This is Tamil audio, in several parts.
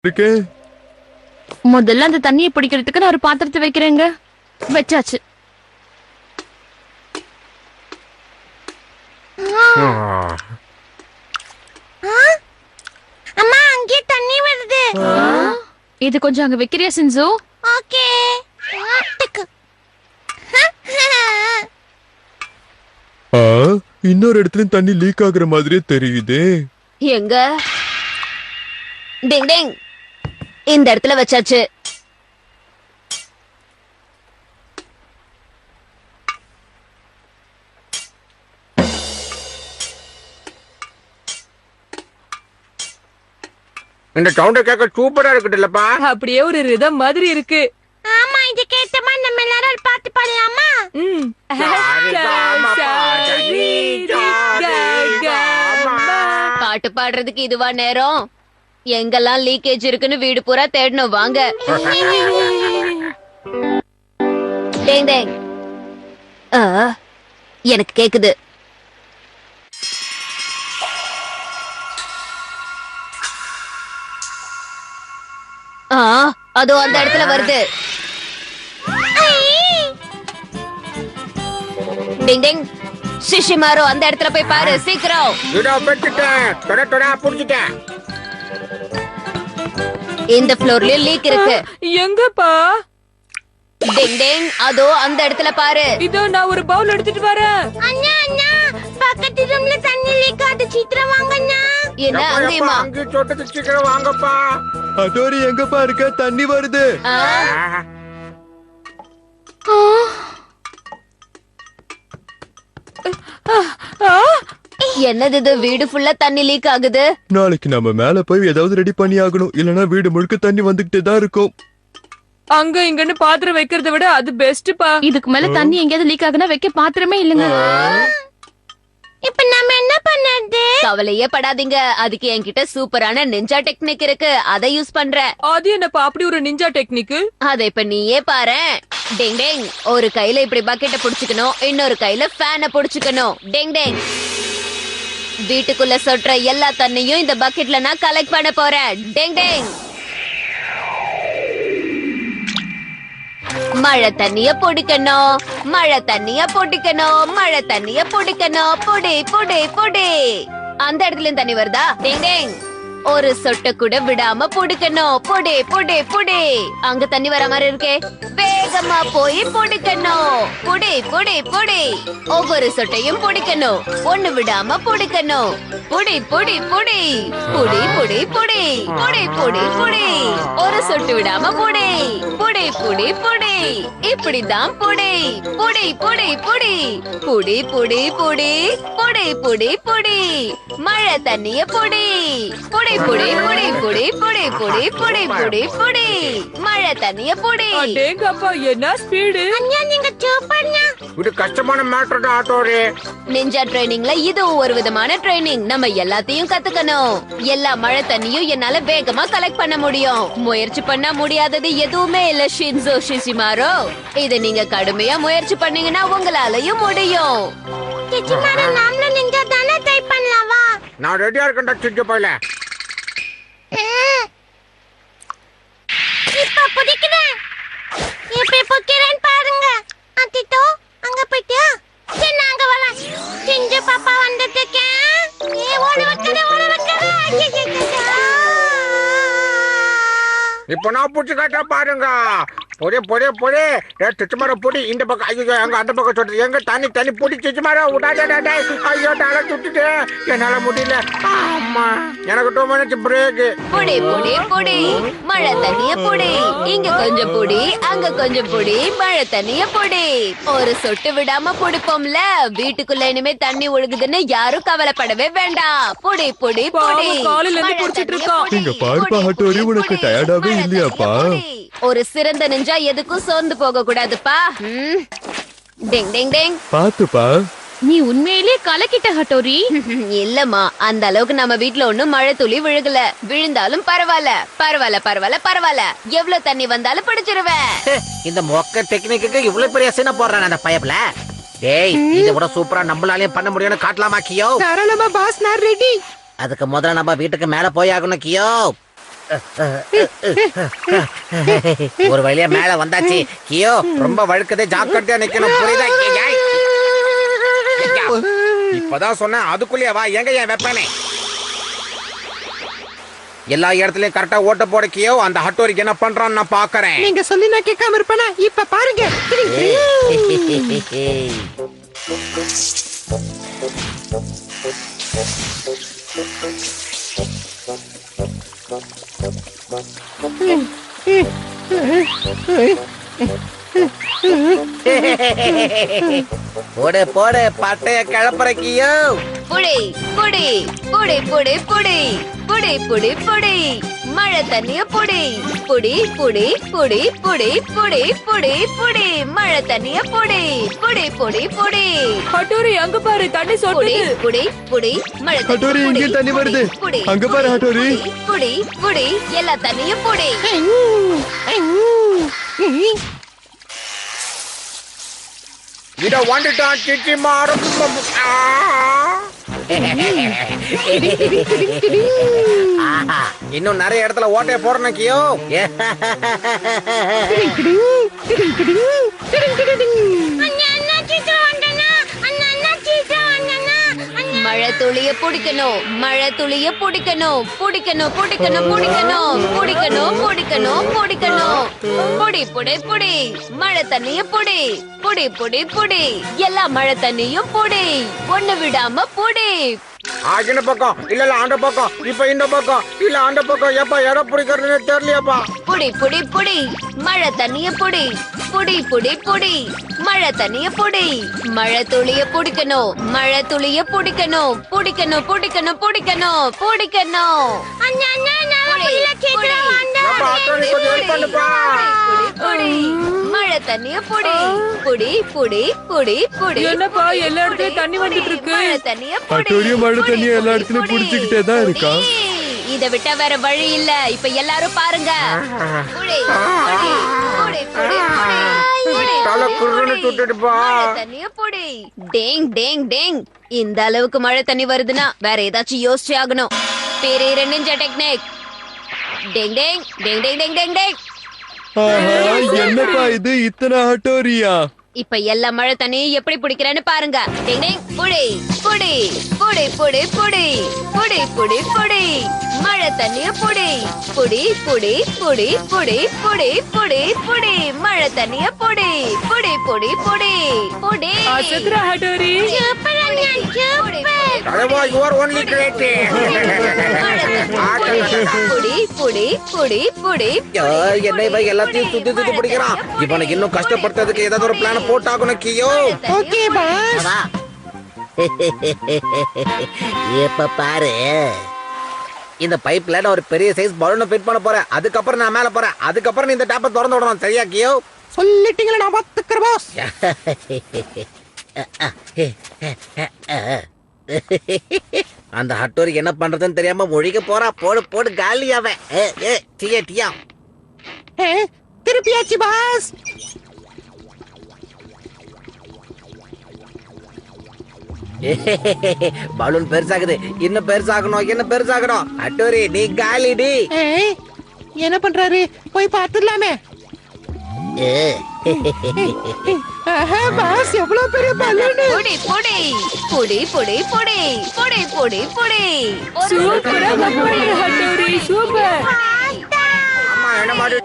இருக்கே. முதல்ல அந்த தண்ணியை பிடிக்கிறதுக்கு நான் ஒரு பாத்திரத்தை வைக்கிறேங்க. வச்சாச்சு. அம்மா அங்கே தண்ணி வருது. இது கொஞ்சம் அங்க வைக்கிறியா சின்சு? ஓகே. இன்னொரு இடத்துலயும் தண்ணி லீக் ஆகுற மாதிரியே தெரியுதே. எங்க? டிங் டிங். இந்த இடத்துல வச்சாச்சு. இந்த சவுண்ட கேட்க சூப்பரா இருக்குதுல்லப்பா. அப்படியே ஒரு ரிதம் மாதிரி இருக்கு. ஆமா, இது கேட்டமா நம்ம எல்லாரும் ஒரு பாட்டு பாடலாமா? பாட்டு பாடுறதுக்கு இதுவா நேரம்? எங்கெல்லாம் லீக்கேஜ் இருக்குன்னு வீடு பூரா தேடணும் வாங்க. டேங் டேங். எனக்கு கேக்குது. அதோ அந்த இடத்துல வருது. டிங் டிங். சிஷிமாரோ அந்த இடத்துல போய் பாரு சீக்கிரம். இதோ பெட்டுட்டேன். தொட தொட புடிச்சிட்டேன். இந்த ஃப்ளோர்லயும் லீக் இருக்கு. எங்கப்பா? டிங் டிங். அதோ அந்த இடத்துல பாரு. இதோ நான் ஒரு பவுல் எடுத்துட்டு வரேன். அண்ணா அண்ணா, பக்கத்து ரூம்ல தண்ணி லீக் ஆகுது. சீக்கிரம் வாங்க அண்ணா. என்ன அங்கேயுமா? அங்கே சொட்டது சீக்கிரம் வாங்கப்பா. அதோரி எங்கப்பா இருக்க? தண்ணி வருது. என்னது இது? வீடு ஃபுல்லா தண்ணி லீக் ஆகுது. நாளைக்கு நம்ம மேல போய் ஏதாவது ரெடி பண்ணி ஆகணும். இல்லனா வீடு முழுக்க தண்ணி வந்துகிட்டே தான் இருக்கும். அங்க இங்கன்னு பாத்திரம் வைக்கிறத விட அது பெஸ்ட்பா. இதுக்கு மேல தண்ணி எங்கேயாவது லீக் ஆகுனா வைக்க பாத்திரமே இல்லங்க. இப்ப நம்ம என்ன பண்ணது? கவலையே படாதீங்க. அதுக்கு என்கிட்ட சூப்பரான நிஞ்சா டெக்னிக் இருக்கு. அதை யூஸ் பண்றேன். அது என்னப்பா அப்படி ஒரு நிஞ்சா டெக்னிக்? அதை இப்ப நீயே பாரு. டெங் டெங். ஒரு கையில இப்படி பக்கெட்ட புடிச்சுக்கணும், இன்னொரு கையில ஃபேனை புடிச்சுக்கணும். டெங் டெங். வீட்டுக்குள்ள சொட்டுற எல்லா தண்ணியும் இந்த பக்கெட்ல நான் கலெக்ட் பண்ண போறேன். டெங் டெங். மழை தண்ணிய பிடிக்கணும், மழை தண்ணிய பிடிக்கணும், மழை தண்ணிய பிடிக்கணும். புடி புடி புடி. அந்த இடத்துல தண்ணி வருதா? டேங் டேங். ஒரு சொட்ட கூட விடாம புடிக்கணும். புடி புடி புடி. அங்க தண்ணி வர மாதிரி இருக்கே. வேகமா போய் புடிக்கணும். புடி புடி புடி. ஒவ்வொரு சொட்டையும் புடிக்கணும். ஒண்ணு விடாம புடிக்கணும். புடி புடி புடி. புடி புடி புடி. புடி புடி புடி. ஒரு சொட்டு விடாம புடி. புடி புடி புடி. இப்படிதான் புடி. புடி புடி புடி. புடி புடி புடி. புடி புடி புடி. மழை தண்ணிய புடி. புடி புடி புடி புடி புடி புடி புடி புடி புடி. மழை தண்ணிய புடி. அடேங்கப்பா என்ன ஸ்பீடு! அண்ணா நீங்க சூப்பர்ண்ணா. இது கஷ்டமான மேட்டர் தான் ஆட்டோரே. நிஞ்சா ட்ரைனிங்ல இதுவும் ஒரு விதமான ட்ரைனிங். நம்ம எல்லாத்தையும் கத்துக்கணும். எல்லா மழை தண்ணியும் என்னால வேகமா கலெக்ட் பண்ண முடியும். முயற்சி பண்ண முடியாதது எதுவுமே இல்ல ஷின்சோ ஷிஷிமாரோ. இத நீங்க கடுமையா முயற்சி பண்ணீங்கன்னா உங்களாலயும் முடியும். ஷிஷிமாரோ நாமளும் நிஞ்சா தான ட்ரை பண்ணலாம் வா. நான் ரெடியா இருக்கேன்டா சின்ன பையல. இப்ப புடிக்கிறேன். எப்படி புடிக்கிறேன் பாருங்க. அத்திட்டோ அங்க போய்ட்டியா? சரி நாங்க வரலாம். சிஞ்சு பாப்பா வந்துட்டே. ஓடி வைக்கிறேன். இப்ப நான் புடிச்சு காட்ட பாருங்க. பொடி பொடி பொடி. சிச்சுமார பொடி இந்த பக்கம். ஐயோ அங்க அந்த பக்கம் சொல்றது. எங்க தண்ணி தண்ணி பொடி சிச்சுமார விடாடா. ஐயோ தலை சுட்டுட்டு என்னால முடியல. ஆமா எனக்கு 2 மினிட்ஸ் பிரேக். பொடி பொடி பொடி. மழை தண்ணிய பொடி. இங்க கொஞ்சம் பொடி, அங்க கொஞ்சம் பொடி. மழை தண்ணிய பொடி. ஒரு சொட்டு விடாம பொடிப்போம்ல. வீட்டுக்குள்ள இனிமே தண்ணி ஒழுகுதுன்னு யாரும் கவலைப்படவே வேண்டாம். பொடி பொடி பொடி. காலையில இருந்து புடிச்சிட்டு இருக்கோம். இங்க பாருப்பா ஹட்டோரி, உனக்கு டயர்டாவே இல்லையாப்பா? ஒரு சிறந்த நிஞ்சா எதுக்கும் சோர்ந்து போக கூடாதுப்பா. டெங் டெங் டெங். பாத்துப்பா. நீ உண்மையிலே கலக்கிட்ட ஹட்டோரி. இல்லம்மா, அந்த அளவுக்கு நம்ம வீட்ல ஒண்ணும் மழை துளி விழுகல. விழுந்தாலும் பரவாயில்ல. பரவாயில்ல பரவாயில்ல பரவாயில்ல. எவ்வளவு தண்ணி வந்தாலும் பிடிச்சிருவேன். இந்த மொக்க டெக்னிக்கு இவ்வளவு பெரிய சீனா போடுறான் அந்த பயப்ல. டேய் இதை விட சூப்பரா நம்மளாலையும் பண்ண முடியும்னு காட்டலாமா கியோ? தாராளமா பாஸ், நான் ரெடி. அதுக்கு முதல்ல நம்ம வீட்டுக்கு மேல போய் ஆகணும் கியோ. ஒரு வழியா மேல வந்தாச்சு. கியோ ரொம்ப வழுக்கதே, ஜாக்கிரதையா நிக்கணும், புரியுதா? இப்பதான் சொன்னேன், அதுக்குள்ளேயே வா. எங்க என் வெப்பனே? எல்லா இடத்துலயும் கரெக்டா ஓட்ட போட கியோ. அந்த ஹட்டோரிக்கு என்ன பண்றான்னு நான் பாக்குறேன். நீங்க சொல்லி நான் கேட்காம இருப்பேனா? இப்ப பாருங்க. போடு போடு, பட்டைய கிளப்புற கியோ. புடி புடி புடி புடி புடி புடி புடி புடி மழை தண்ணிய புடி புடி புடி புடி புடி புடி புடி புடி மழை தண்ணிய புடி புடி புடி புடி ஹட்டோரி அங்க பாரு, தண்ணி புடி சொட்டுது. புடி புடி மழை தண்ணி ஹட்டோரி, புடி, இங்கே தண்ணி வருது. புடி அங்க பாரு, ஹட்டோரி. புடி புடி எல்லா தண்ணியும் புடி. இத வந்துட்டான் சிச்சி மாறும். இன்னும் நிறைய இடத்துல ஓட்டைய போடணும் கியோ. மழை துளிய பிடிக்கணும், மழை துளிய பிடிக்கணும், பிடிக்கணும் பிடிக்கணும் பிடிக்கணும் பிடிக்கணும் பிடிக்கணும் பிடிக்கணும். புடி புடி புடி மழை தண்ணிய புடி புடி புடி புடி எல்லா மழை தண்ணியும் புடி, ஒண்ணு விடாம புடி. இந்த பக்கம் இல்ல அந்த பக்கம், இப்ப இந்த பக்கம் இல்ல அந்த பக்கம். எப்ப இடம் பிடிக்கிறதுன்னு தெரியலையாப்பா. புடி புடி புடி மழை தண்ணிய புடி புடி புடி புடி மழை தண்ணிய புடி. மழை துளிய பிடிக்கணும், மழை துளிய பிடிக்கணும், பிடிக்கணும் பிடிக்கணும் பிடிக்கணும் பிடிக்கணும். மழை தண்ணிய புடி புடி புடி புடி புடி. என்னப்பா எல்லா இடத்துலயும் தண்ணி வந்துட்டு இருக்கு? மழை தண்ணிய புடி ஹட்டோரியும் மழை தண்ணியை எல்லா இடத்துலயும் புடிச்சுக்கிட்டே தான் இருக்கா. இத விட்டா வேற வழி இல்ல. இப்ப எல்லாரும் பாருங்க. புடி புடி புடி புடி புடி தலை குருன்னு சுட்டுடுப்பா. மழை தண்ணிய புடி. டேங் டேங் டேங். இந்த அளவுக்கு மழை தண்ணி வருதுன்னா வேற ஏதாச்சும் யோசிச்சு ஆகணும். பெரிய நிஞ்சா டெக்னிக். டேங் டேங் டேங் டேங் டேங் டேங் டேங். ஆஹா, என்னப்பா இது, இத்தனை ஹட்டோரியா? இப்ப எல்லா மழை தண்ணியும் எப்படி பிடிக்கிறேன்னு பாருங்க. டேங் டேங் புடி புடி புடி புடி புடி புடி புடி புடி மழை தண்ணிய புடி புடி புடி புடி புடி புடி புடி புடி மழை தண்ணிய புடி புடி புடி புடி புடி. அசத்துற ஹட்டோரி. தலைவா, you are only great. புடி புடி புடி புடி. என்ன இவன் எல்லாத்தையும் சுத்தி சுத்தி பிடிக்கிறான். இவனுக்கு இன்னும் கஷ்டப்படுறதுக்கு ஏதாவது ஒரு பிளான போட்டாகணும் கியோ. Okay pass. வா. இப்ப பாரு, இந்த பைப்ல நான் ஒரு பெரிய சைஸ் பலூனை ஃபிட் பண்ண போறேன். அதுக்கப்புறம் நான் மேல போறேன். அதுக்கப்புறம் நீ இந்த டேப்பை திறந்து விடணும், சரியா கியோ? சொல்லிட்டீங்களா, நான் பாத்துக்கிறேன் பாஸ். அந்த ஹட்டோரிக்கு என்ன பண்றதுன்னு தெரியாம ஒழிக்க போறா. போடு போடு காலியாவே. டியா திருப்பியாச்சு பாஸ். பலூன் பெருசாகுது. இன்னும் பெருசாகணும், இன்னும் பெருசாகணும். ஹட்டோரி நீ காலிடி. என்ன பண்றாரு, போய் பாத்துடலாமே. பாஸ், எவ்வளவு பெரிய பலூன். புடி புடி புடி புடி புடி புடி புடி புடி. சூப்பரா பண்ணீங்க ஹட்டோரி, சூப்பர். அம்மா என்ன மாதிரி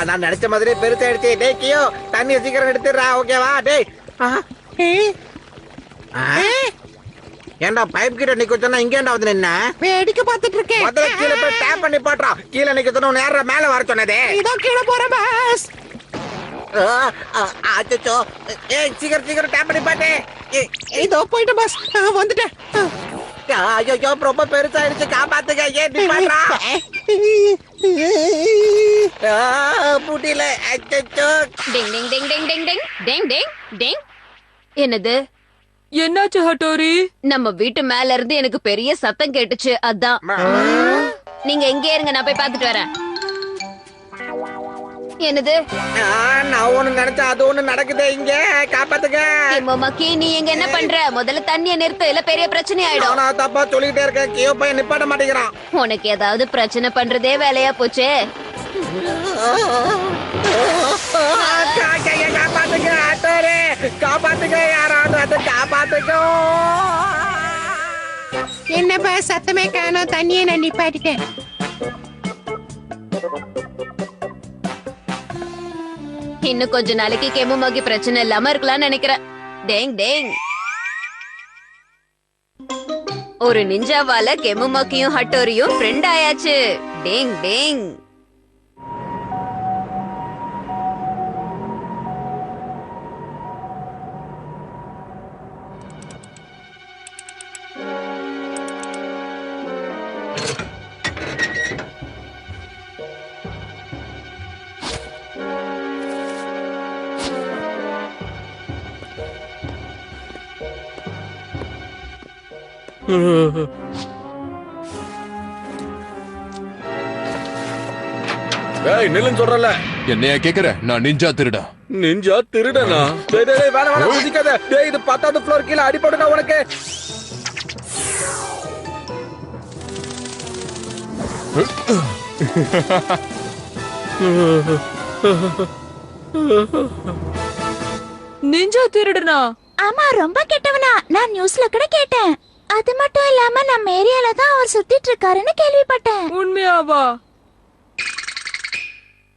நான் நினைச்ச மாதிரி பெருசாயிடுச்சு. டேய் கியோ, தண்ணி சீக்கிரம் எடுத்துடுறா, ஓகேவா? டேய் ஏண்டா பைப் கிட்ட நிக்க சொன்னா இங்க ஏண்டா வந்து நின்ன? வேடிக்கை பார்த்துட்டு இருக்கேன். முதல்ல கீழே போய் டேப் பண்ணி பாட்டுறா. கீழே நிக்க சொன்னா நேரா மேல வர சொன்னதே. இதோ கீழே போறேன் பாஸ். அச்சோ, ஏய் சீக்கிரம் சீக்கிரம் டேப் பண்ணி பாட்டு. இதோ போயிட்டு பாஸ், வந்துட்டேன். ஐயோ, ரொம்ப பெருசாயிடுச்சு, காப்பாத்துங்க. ஏன் நீ பாடுறா? முடியல. அச்சோ. டிங் டிங் டிங் டிங் டிங் டிங் டிங் டிங் டிங். என்னது? என்னாச்சு ஹட்டோரி? நம்ம வீட்டு மேல இருந்து எனக்கு பெரிய சத்தம் கேட்டுச்சு, அதான். நீங்க எங்கே இருங்க, நான் போய் பாத்துட்டு வரேன். என்னது நான் ஒண்ணு நினைச்சா அது ஒண்ணு நடக்குது இங்க. காப்பாத்துங்க. மக்கி, நீ எங்க என்ன பண்ற? முதல்ல தண்ணிய நிறுத்து, இல்ல பெரிய பிரச்சனை ஆயிடும். நான் தப்பா சொல்லிக்கிட்டே இருக்கேன். கியோ பையன் நிப்பாட்ட மாட்டேங்கிறான். உனக்கு ஏதாவது பிரச்சனை பண்றதே வேலையா போச்சே. காப்பாத்துங்க ஆட்டோரே, காப்பாத்துங்க, யாராவது அதை காப்பாத்துங்க. என்ன பாஸ் சத்தமே காணோம், தண்ணியை நான் நிப்பாட்டிட்டேன். இன்னும் கொஞ்ச நாளைக்கு கெமுமாக்கி பிரச்சனை இல்லாம இருக்கலாம்னு நினைக்கிறேன். டேங் டேங். ஒரு நிஞ்சாவால கெமுமாக்கியும் ஹட்டோரியும் ஃப்ரெண்ட் ஆயாச்சு. டேங் டேங். ஏய் நில்லுன்னு சொல்றல. என்னையா கேக்குற? நான் நிஞ்சா திருடா. நிஞ்சா திருடனா? டேய் டேய் டேய், வேணாம் வேணாம், குதிக்காத. டேய் இது 10வது ஃப்ளோர் கீழ அடிபடுனா உனக்கு. நிஞ்சா திருடனா? ஆமா, ரொம்ப கெட்டவனா. நான் நியூஸ்ல கூட கேட்டேன். அது மட்டும் இல்லாம நம்ம ஏரியால தான் அவர் சுத்திட்டு இருக்காருன்னு கேள்விப்பட்டேன். உண்மையாவா?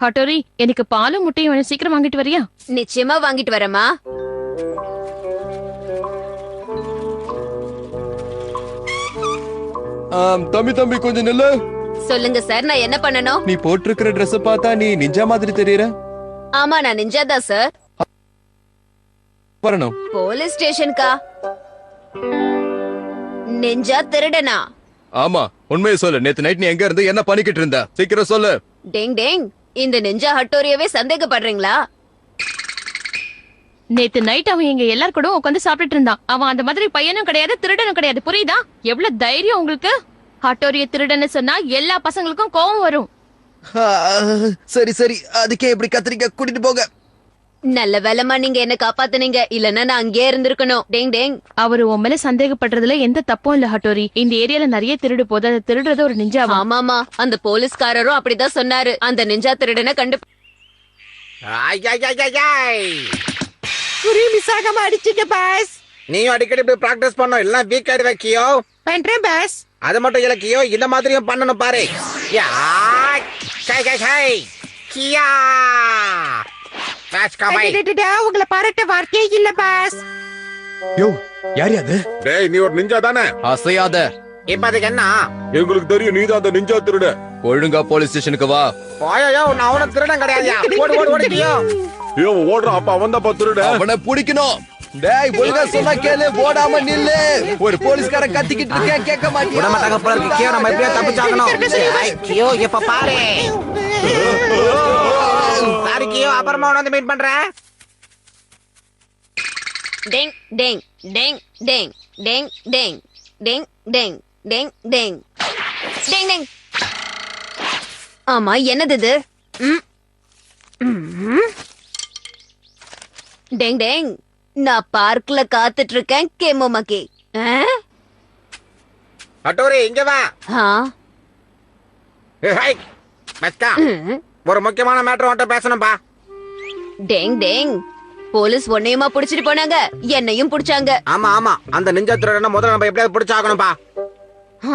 ஹட்டோரி, எனக்கு பாலும் முட்டையும் வேணும். சீக்கிரம் வாங்கிட்டு வரியா? நிச்சயமா வாங்கிட்டு வரமா. தம்பி கொஞ்சம் நில்லு. சொல்லுங்க சார், நான் என்ன பண்ணணும்? நீ போட்டிருக்கிற Dress பார்த்தா நீ நிஞ்சா மாதிரி தெரியற. ஆமா, நான் நிஞ்சாதா சார். வரணும். போலீஸ் ஸ்டேஷனுக்கா? நிஞ்சா திருடனா? ஆமா, உண்மையை சொல்லு. நேத்து நைட் நீ எங்க இருந்து என்ன பண்ணிக்கிட்டு இருந்த? சீக்கிரம் சொல்லு. டேங் டேங். இந்த நிஞ்சா ஹட்டோரியவே சந்தேகப்படுறீங்களா? நேத்து நைட் அவன் எங்க எல்லார் கூட உட்காந்து சாப்பிட்டுட்டு இருந்தான். அவன் அந்த மாதிரி பையனும் கிடையாது, திருடனும் கிடையாது. புரியுதா? எவ்வளவு தைரியம் உங்களுக்கு? ஹட்டோரிய திருடன்னு சொன்னா எல்லா பசங்களுக்கும் கோவம் வரும். சரி சரி, அதுக்கே இப்படி கத்திரிக்க கூட்டிட்டு போங்க. நல்ல வேலைமா நீங்க என்ன காப்பாத்துனீங்க. இல்லன்னா நான் அங்கேயே இருந்திருக்கணும். டேங் டேங். அவரு உன் மேல சந்தேகப்படுறதுல எந்த தப்பும் இல்ல ஹட்டோரி. இந்த ஏரியால நிறைய திருடு போது அதை திருடுறது ஒரு நிஞ்சாவா? ஆமாமா, அந்த போலீஸ்காரரும் அப்படிதான் சொன்னாரு. அந்த நிஞ்சா திருடனை கண்டு குறி மிஸ் ஆகாம அடிச்சிட்ட பாஸ். நீயும் அடிக்கடி இப்படி பிராக்டிஸ் பண்ணணும், எல்லாம் வீக் ஆயிடுவே கியோ. பண்றேன் பாஸ். அது மட்டும் இல்ல கியோ, இந்த மாதிரியும் பண்ணணும் பாரு. யா கை கை கை கியா பாஸ் கபாய். உங்களை பாராட்ட வார்த்தையே இல்ல பாஸ். யோ, யார் அது? டேய் நீ ஒரு நிஞ்சா தானே? அசையாத. இப்ப அதுக்கு என்ன? எங்களுக்கு தெரியும் நீதான் அந்த நிஞ்சா திருட. ஒழுங்கா போலீஸ் ஸ்டேஷனுக்கு வா. போயோ, நான் அவன திருடன் கிடையாதுயா. ஓடு ஓடு ஓடு கியோ. ஐயோ ஓடுறான். அப்ப அவன் தான் திருட. அவனை பிடிக்கணும். டேய் ஒழுங்கா சொன்னா கேளு, போடாம நில்லு. ஒரு போலீஸ்காரன் கத்திக்கிட்டு இருக்கேன், கேட்க விட மாட்டியா? மாட்டாங்க போல இருக்கு கியோ. நம்ம எப்படியா தப்பிச்சாகணும். கியோ இப்ப பாரு. சாரி கியோ, அப்புறமா வந்து மீட் பண்றேன். டேங் டேங் டேங் டேங் டேங் டேங் டேங் டேங் டேங் டேங் டேங் டேங். ஆமா, என்னது இது? டேங் டேங். நான் பார்க்ல காத்துட்டு இருக்கேன் கெமுமாக்கி. அட்டோரி இங்க வா. ஆ? ஹேய் மஸ்கா, ஒரு முக்கியமான மேட்டர் உன்கிட்ட பேசணும்பா. டேங் டேங். போலீஸ் உன்னையுமா புடிச்சிட்டு போனாங்க, என்னையும் புடிச்சாங்க. ஆமா ஆமா, அந்த நிஞ்சா திருடனை முதல்ல நம்ம எப்படியாவது பிடிச்சாகணும்பா.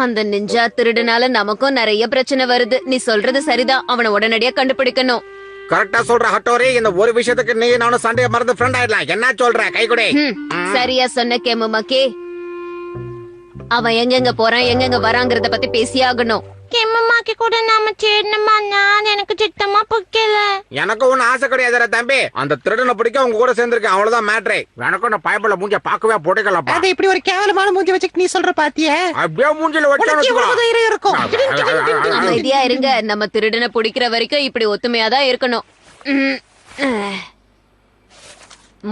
அந்த நிஞ்சா திருடுனால நமக்கும் நிறைய பிரச்சனை வருது. நீ சொல்றது சரிதான், அவனை உடனடியா கண்டுபிடிக்கணும். கரெக்டா சொல்ற ஹட்டோரி. இந்த ஒரு விஷயத்துக்கு நீ நானும் சண்டைய மறந்து ஃப்ரெண்ட் ஆயிடலாம். என்ன சொல்ற? கை கொடு. சரியா சொன்ன கெமுமாக்கி. அவன் எங்கெங்க போறான், எங்கெங்க வராங்கறத பத்தி பேசியாகணும். கெம்மாக்கி கூட நாம சேரணுமா? நான் எனக்கு சித்தமா பிடிக்கல. எனக்கு ஒண்ணு ஆசை கிடையாது தம்பி. அந்த திருடனை பிடிக்க உங்க கூட சேர்ந்திருக்கேன், அவ்வளவுதான் மேட்ரே. எனக்கு நான் பயப்பட மூஞ்ச பாக்கவே போட்டுக்கலப்பா. அது இப்படி ஒரு கேவலமான மூஞ்சி வச்சுட்டு நீ சொல்ற பாத்தியே? அப்படியே மூஞ்சில உனக்கு எவ்வளவு தைரியம் இருக்கும்? அமைதியா இருங்க. நம்ம திருடனை பிடிக்கிற வரைக்கும் இப்படி ஒத்துமையாதான் இருக்கணும்.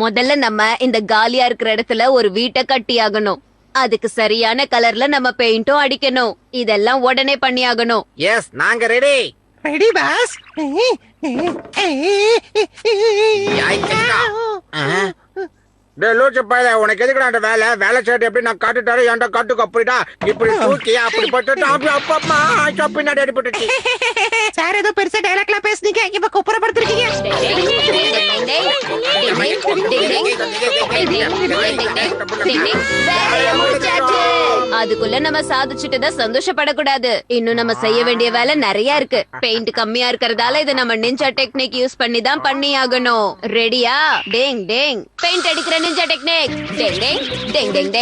முதல்ல நம்ம இந்த காலியா இருக்கிற இடத்துல ஒரு வீட்டை கட்டியாகணும். அதுக்கு சரியான கலர்ல நம்ம பெயிண்டும் அடிக்கணும். இதெல்லாம் உடனே பண்ணியாகணும். எஸ், நாங்க ரெடி. Ready boss. யாய் கிட்டா. டேய் லூச்சு பையல, உனக்கு எதுக்குடா அந்த வேலை? வேலை செய்யறது எப்படி நான் காட்டுட்டாரு, ஏன்டா காட்டுக்கு அப்படிடா இப்படி தூக்கி அப்படி போட்டு அப்பா பின்னாடி அடிபட்டுச்சு. சார் ஏதோ பெருசா டைலாக்லாம் பேசுனீங்க, இப்ப குப்புறப்படுத்திருக்கீங்க. அதுக்குள்ள நம்ம சாதிச்சுட்டதா சந்தோஷப்படக்கூடாது. இன்னும் நம்ம செய்ய வேண்டிய வேலை நிறைய இருக்கு. பெயிண்ட் கம்மியா இருக்கறதால இத நம்ம நிஞ்சா டெக்னிக் யூஸ் பண்ணி தான் பண்ணி ஆகணும். ரெடியா? டேங் டேங் பெயிண்ட் அடிக்கிற நிஞ்சா டெக்னிக். டேங் டேங் டேங் டேங்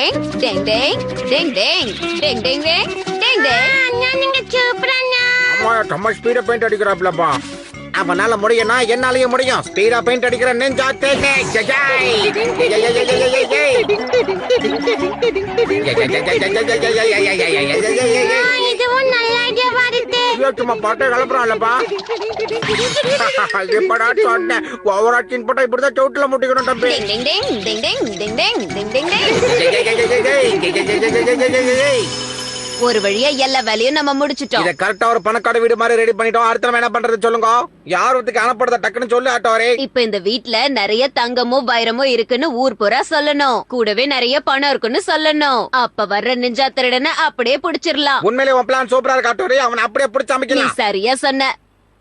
டேங் டேங் டேங் டேங் டேங் டேங் டேங் டேங் டேங் டேங். நீங்க சூப்பரானா. அம்மா நம்ம ஸ்பீடா பெயிண்ட் அடிக்கறாப்லப்பா. அவனால முடியும்னா என்னாலயும் முடியும். ஸ்பீடா பெயிண்ட் அடிக்கிற நிஞ்சா டெக்னிக். இதுவும் நல்ல ஐடியாவா இருக்கு. சும்மா பாட்டை கலப்புறான்லப்பா. இப்படா சொன்னேன், ஓவராக்டிங் போட்டா இப்படிதான் சவுட்டுல முட்டிக்கணும் தம்பி. டேங் டேங் டேங் டேங் டேங் டேங் டேங் டேங் டேங். ஒரு வழியா எல்லா வேலையும் நம்ம முடிச்சிட்டோம். இத கரெக்டா ஒரு பணக்கார வீடு மாதிரி ரெடி பண்ணிட்டோம். அடுத்து நம்ம என்ன பண்றது சொல்லுங்க. யார் ஒருத்துக்கு அனுப்புறத டக்குன்னு சொல்லு ஆட்டோரே. இப்ப இந்த வீட்ல நிறைய தங்கமும் வைரமும் இருக்குன்னு ஊர் பூரா சொல்லணும். கூடவே நிறைய பணம் இருக்குன்னு சொல்லணும். அப்ப வர்ற நிஞ்சா திருடனை அப்படியே புடிச்சிடலாம். உண்மையிலே உன் பிளான் சூப்பரா இருக்கு ஆட்டோரே. அவனை அப்படியே பிடிச்சு நீ அமைக்கலாம். சரியா சொன்ன.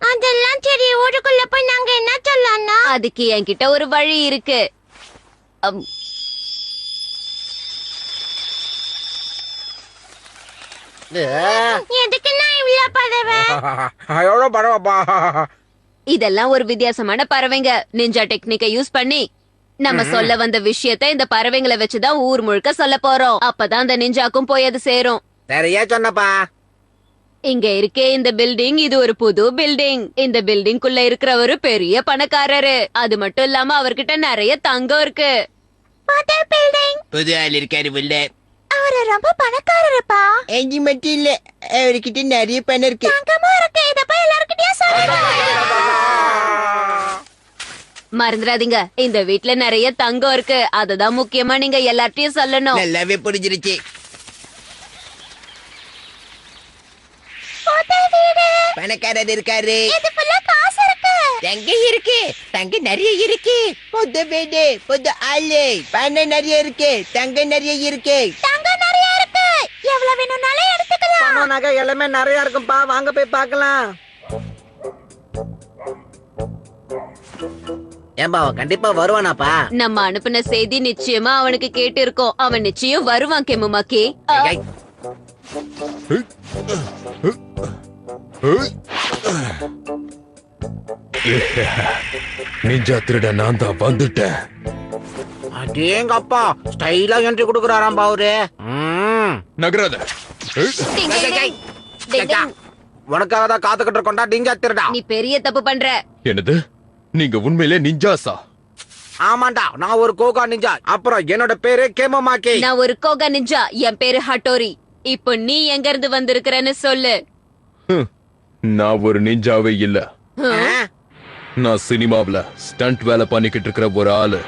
அதெல்லாம் சரி, ஊருக்குள்ள போய் நாங்க என்ன சொல்லலாம்னா? அதுக்கு என்கிட்ட ஒரு வழி இருக்கு. எதுக்கு நான் இவ்ளோ பதவே? எவ்வளவு பரவாப்பா. இதெல்லாம் ஒரு வித்தியாசமான பறவைங்க. நிஞ்சா டெக்னிக்கை யூஸ் பண்ணி நம்ம சொல்ல வந்த விஷயத்தை இந்த பறவைங்களை வச்சுதான் ஊர் முழுக்க சொல்ல போறோம். அப்பதான் அந்த நிஞ்சாக்கும் போய் அது சேரும். சரியா சொன்னப்பா. இங்க இருக்கே இந்த பில்டிங், இது ஒரு புது பில்டிங். இந்த பில்டிங்குள்ள இருக்கிறவரு பெரிய பணக்காரரு. அது மட்டும் இல்லாம அவர்கிட்ட நிறைய தங்கம் இருக்கு. புது பில்டிங். புது ஆள் இருக்காரு உள்ள. அவரு ரொம்ப பணக்காரருப்பா. எங்க மட்டும் இல்ல, அவர்கிட்ட நிறைய பணம் இருக்கு. தங்கமும் இருக்கு. இத போய் எல்லார்கிட்டயும் சொல்லுங்க. மறந்துடாதீங்க, இந்த வீட்ல நிறைய தங்கம் இருக்கு. அதுதான் முக்கியமா நீங்க எல்லார்ட்டையும் சொல்லணும். நல்லாவே புரிஞ்சிருச்சு. புது வீடு. பணக்காரர் இருக்காரு. இது ஃபுல்லா காசு இருக்கு. தங்கம் இருக்கு. தங்கம் நிறைய இருக்கு. புது வீடு, புது ஆளு, பணம் நிறைய இருக்கு. தங்கம் நிறைய இருக்கு. தங்கம் நிறைய இருக்கு. எவ்வளவு வேணும்னாலும் எடுத்துக்கலாம். பணம் நகை எல்லாமே நிறைய இருக்கும்பா. வாங்க போய் பார்க்கலாம். ஏம்பா அவன் கண்டிப்பா வருவானாப்பா? நம்ம அனுப்புன செய்தி நிச்சயமா அவனுக்கு கேட்டு இருக்கோம். அவன் நிச்சயம் வருவான் கெமுமாக்கி. நிஞ்சா திருட நான் தான் வந்துட்டேன். அடேங்கப்பா, ஸ்டைலா என்ட்ரி கொடுக்கறாராம்பா அவரு. நகராத. டிங் டிங் டிங். டிங் டிங். உனக்காக தான் காத்துக்கிட்டு இருக்கோம்டா நிஞ்சா திருடா. நீ பெரிய தப்பு பண்ற. என்னது? நீங்க உண்மையிலே நிஞ்சாசா? ஆமாண்டா, நான் ஒரு கோகா நிஞ்சா. அப்புறம் என்னோட பேரு கேமமாக்கி. நான் ஒரு கோகா நிஞ்சா. என் பேரு ஹட்டோரி. இப்போ நீ எங்க இருந்து வந்திருக்கிறன்னு சொல்லு. நான் ஒரு நிஞ்சாவே இல்ல. நான் சினிமாவுல ஸ்டண்ட் வேலை பண்ணிக்கிட்டு இருக்கிற ஒரு ஆளு.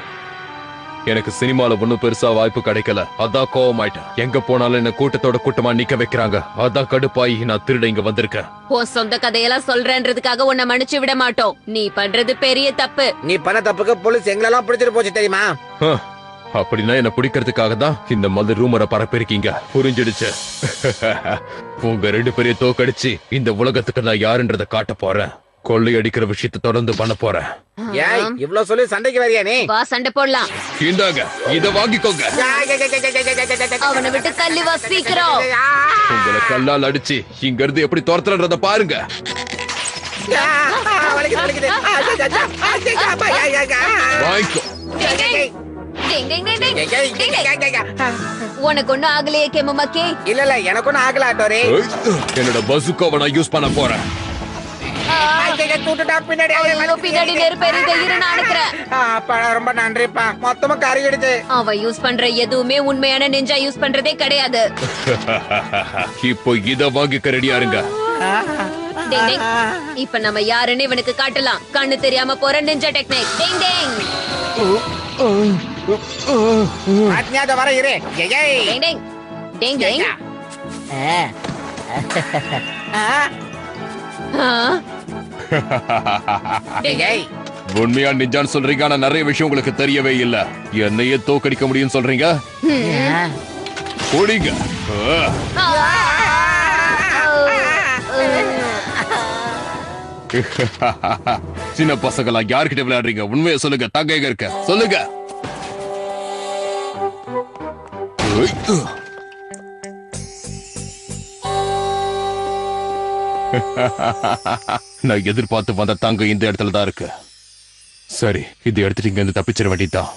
எனக்கு சினிமால ஒண்ணும் பெருசா வாய்ப்பு கிடைக்கல. அதான் கோவமாயிட்டேன். எங்க போனாலும் என்ன கூட்டத்தோட கூட்டமா நிக்க வைக்கிறாங்க. அதான் கடுப்பாயி நான் திருட இங்க வந்திருக்கேன். உன் சொந்த கதையெல்லாம் சொல்றேன்றதுக்காக உன்னை மன்னிச்சு விட மாட்டோம். நீ பண்றது பெரிய தப்பு. நீ பண்ண தப்புக்கு போலீஸ் எங்களெல்லாம் பிடிச்சிட்டு போச்சு தெரியுமா? அப்படின்னா என்ன பிடிக்கிறதுக்காக தான் இந்த மாதிரி ரூமரை பரப்பிருக்கீங்க. புரிஞ்சிடுச்சு. உங்க 2 பேரையும் தோக்கடிச்சு இந்த உலகத்துக்கு நான் யாருன்றத காட்ட போறேன். கொள்ளை அடிக்கிற விஷயத்தை தொடர்ந்து பண்ண போறேன். ஏய், இவ்வளவு சொல்லி சண்டைக்கு வரியா நீ? வா சண்டை போடலாம். இந்தாங்க, இத வாங்கிக்கோங்க. அவனை விட்டு தள்ளி வா சீக்கிரம். உங்களை கல்லால் அடிச்சு இங்க இருந்து எப்படி துரத்துறத பாருங்க. வாங்கிக்கோ. டிங் டிங் டிங் டிங். உனக்கு ஒண்ணும் ஆகலையே கெமுமாக்கி? இல்ல இல்ல, எனக்கு ஒன்னும் ஆகல ஆட்டோரே. என்னோட பசுக்காவை நான் யூஸ் பண்ண போறேன். பின்னாடி நெருப்பு எரியுது, இரு நான் அனுப்புறேன். ரொம்ப நன்றிப்பா. மொத்தமா கறிக்கிடுச்சு. அவன் யூஸ் பண்ற எதுவுமே உண்மையான நிஞ்சா யூஸ் பண்றதே கிடையாது. இப்போ இத வாங்கிக்க ரெடியா இருங்க. டிங் டிங். இப்ப நம்ம யாருன்னு இவனுக்கு காட்டலாம். கண்ணு தெரியாம போற நிஞ்சா டெக்னிக். டிங் டிங். அஞ்ஞாத வர இரு. டிங் டிங். டிங் டிங். ஏய் உண்மையா நிஞ்சான்னு சொல்றீங்க, ஆனா நிறைய விஷயம் உங்களுக்கு தெரியவே இல்ல. என்னையே தோக்கடிக்க முடியும்னு சொல்றீங்க? ஓடிங்க. சின்ன பசங்களா யார்கிட்ட விளையாடுறீங்க? உண்மையை சொல்லுங்க. தங்க எங்க இருக்க சொல்லுங்க. நான் எதிர்பார்த்து வந்த தங்க இந்த இடத்துல தான் இருக்கு. சரி, இது எடுத்துட்டு இங்க இருந்து தப்பிச்சிட வேண்டியதுதான்.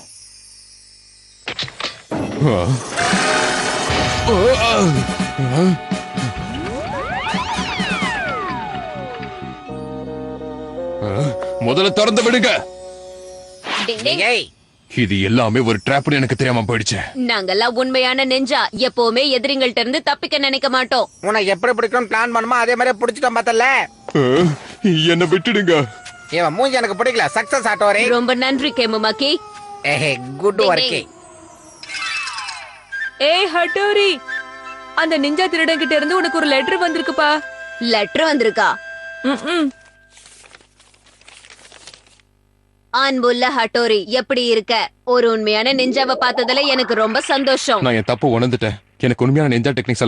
முதல்ல திறந்து விடுங்க. டிங் டிங். ஏய் இது எல்லாமே ஒரு ட்ராப்னு எனக்கு தெரியாம போயிடுச்சு. நாங்கெல்லாம் உண்மையான நெஞ்சா. எப்பவுமே எதிரிங்கள்ட்ட இருந்து தப்பிக்க நினைக்க மாட்டோம். உனக்கு எப்படி பிடிக்கும் பிளான் பண்ணுமோ அதே மாதிரி பிடிச்சிட்டோம் பார்த்தல. என்ன விட்டுடுங்க. இவன் மூஞ்சி எனக்கு பிடிக்கல. Success Hattori. ரொம்ப நன்றி கேமுமாக்கி. Good work. ஏய் ஹட்டோரி, அந்த நிஞ்சா திருடன் கிட்ட இருந்து உனக்கு ஒரு லெட்டர் வந்திருக்குப்பா. லெட்டர் வந்திருக்கா? ம்ம். அன்புள்ள ஹட்டோரி, எப்படி இருக்க? ஒரு உண்மையான நெஞ்சாவை பார்த்ததுல எனக்கு ரொம்ப சந்தோஷம். நான் என் தப்பு உணர்ந்துட்டேன். எனக்கு உண்மையான நெஞ்சா டெக்னிக்ஸ் எல்லாம்